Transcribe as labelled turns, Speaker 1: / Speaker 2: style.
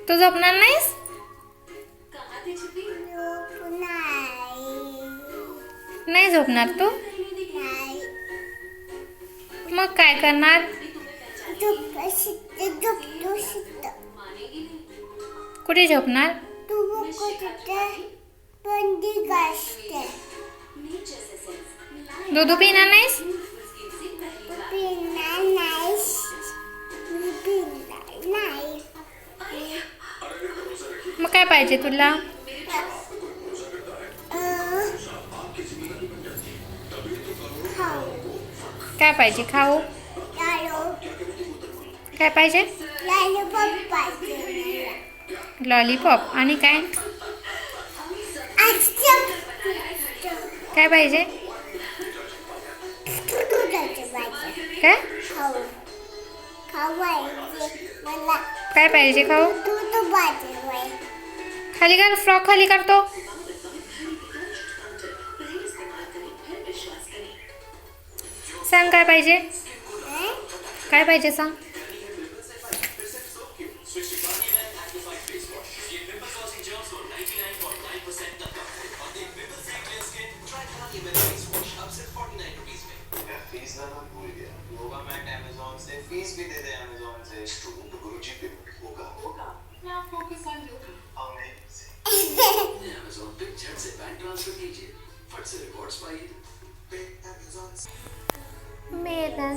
Speaker 1: तू झोपणार नाहीस? नाही झोपणार तू? मग काय करणार? कुठे झोपणार? दूध पिणार नाहीस? मग काय पाहिजे तुला? काय पाहिजे खाऊ? काय पाहिजे? लॉलीपॉप. आणि काय काय पाहिजे? काय काय पाहिजे खाऊ? खाली कर, फ्रॉक खाली करतो. सांग काय पाहिजे? काय पाहिजे सांग.
Speaker 2: फीस भी दे दे अमेज़न से स्टूडेंट तो गुरुजी पे होगा ना फोकस ऑन योगा अमेज़न पे झट से बैंक ट्रांसफर कीजिए फट से रिवॉर्ड्स पाइए पे अमेज़न
Speaker 1: मेरा